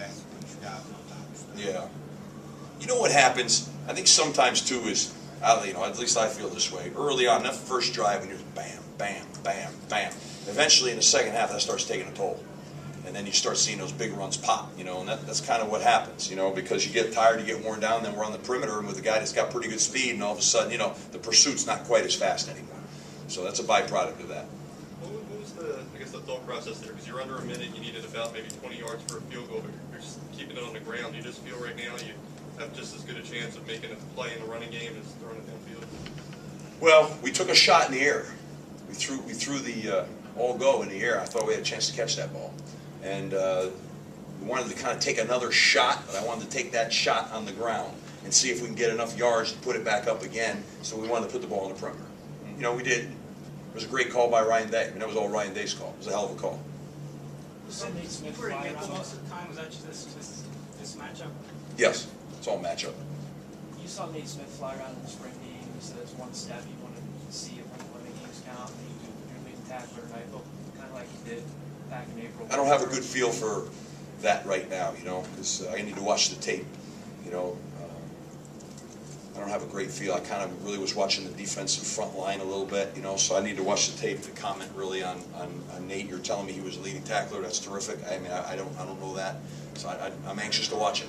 best when you got on top. Yeah. You know what happens? I think sometimes too is, you know, at least I feel this way. Early on, that first drive, when you're bam, bam, bam, bam. Eventually, in the second half, that starts taking a toll, and then you start seeing those big runs pop. You know, and that's kind of what happens. You know, because you get tired, you get worn down. Then we're on the perimeter, and with a guy that's got pretty good speed, and all of a sudden, you know, the pursuit's not quite as fast anymore. So that's a byproduct of that. What was the, I guess, the thought process there? Because you're under a minute, you needed about maybe 20 yards for a field goal, but you're just keeping it on the ground. You just feel right now you have just as good a chance of making a play in the running game as throwing it downfield? Well, we took a shot in the air. We threw the all go in the air. I thought we had a chance to catch that ball, and we wanted to kind of take another shot, but I wanted to take that shot on the ground and see if we can get enough yards to put it back up again. So we wanted to put the ball in the perimeter. You know, we did. It was a great call by Ryan Day. I mean, that was all Ryan Day's call. It was a hell of a call. Was Nate Smith fly around most of the time? Was that just this matchup? Yes, it's all matchup. You saw Nate Smith fly around in the spring game. You said that's one step you want to see when the games count. And you're leading tackler tonight, but kind of like you did back in April. I don't have a good feel for that right now, you know, because I need to watch the tape. You know, I don't have a great feel. I kind of really was watching the defensive front line a little bit, you know, so I need to watch the tape to comment really on Nate. You're telling me he was a leading tackler. That's terrific. I mean, I don't know that, so I'm anxious to watch it.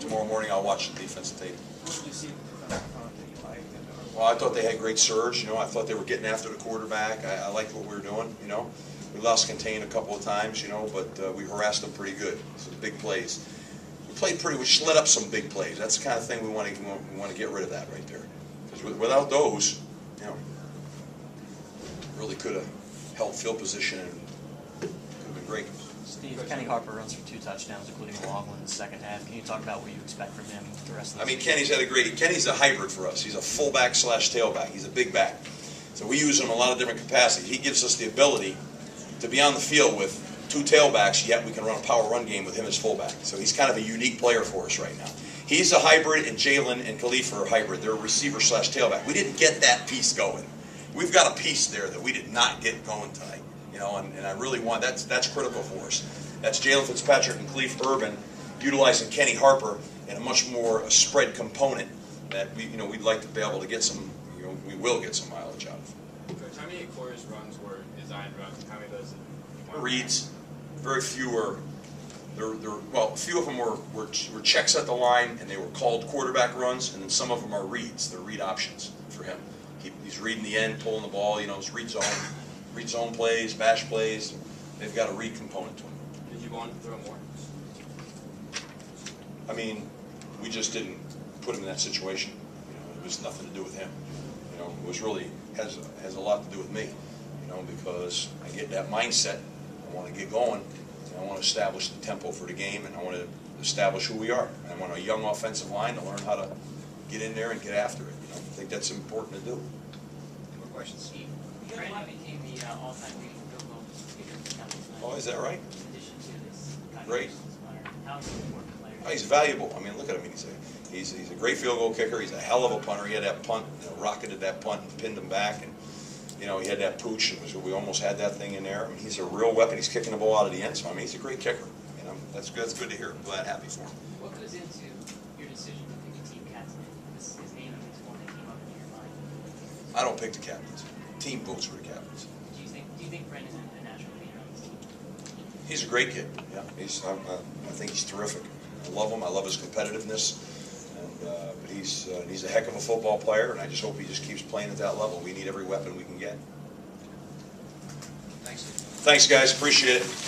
Tomorrow morning I'll watch the defensive tape. What did you see from that front that you liked? Well, I thought they had great surge. You know, I thought they were getting after the quarterback. I liked what we were doing. You know, we lost contain a couple of times. You know, but we harassed them pretty good. So big plays. We let up some big plays. That's the kind of thing we want to get rid of that right there. Because without those, you know, really could have held field position and could have been great. Steve, Kenny Harper runs for 2 touchdowns, including a long one in the second half. Can you talk about what you expect from him the rest of the season? Kenny's a hybrid for us. He's a fullback / tailback. He's a big back. So we use him in a lot of different capacities. He gives us the ability to be on the field with 2 tailbacks, yet we can run a power run game with him as fullback. So he's kind of a unique player for us right now. He's a hybrid, and Jalen and Khalif are a hybrid. They're a receiver / tailback. We didn't get that piece going. We've got a piece there that we did not get going tonight. You know, and I really want that's critical for us. That's Jalen Fitzpatrick and Khalif Urban utilizing Kenny Harper in a much more spread component that we'd like to be able to get some. You know, we will get some mileage out of. Coach, how many of Corey's runs were designed runs, and how many of those? Reads. Very few were. A few of them were checks at the line, and they were called quarterback runs, and then some of them are reads. They're read options for him. He's reading the end, pulling the ball. You know, it's read zone plays, bash plays. They've got a read component to them. Did you want to throw more? I mean, we just didn't put him in that situation. You know, it was nothing to do with him. You know, it was really has a lot to do with me. You know, because I get that mindset. I want to get going. I want to establish the tempo for the game, and I want to establish who we are. And I want a young offensive line to learn how to get in there and get after it. You know, I think that's important to do. More questions, Steve? Brandon became the all-time leading field goal kicker. Oh, is that right? In addition to this Great. How is he an important player? Oh, he's valuable. I mean, look at him. He's a great field goal kicker. He's a hell of a punter. He had that punt, rocketed that punt and pinned him back, and you know, he had that pooch. We almost had that thing in there. I mean, he's a real weapon. He's kicking the ball out of the end zone. I mean, he's a great kicker. You know, that's good. That's good to hear. I'm glad, happy for him. What goes into your decision to pick a team captain? His name is one that came up in your mind. I don't pick the captains. Team votes for the captains. Do you think Brandon's a natural leader on this team? He's a great kid. Yeah, I think he's terrific. I love him. I love his competitiveness. But he's a heck of a football player, and I just hope he just keeps playing at that level. We need every weapon we can get. Thanks. Thanks, guys. Appreciate it.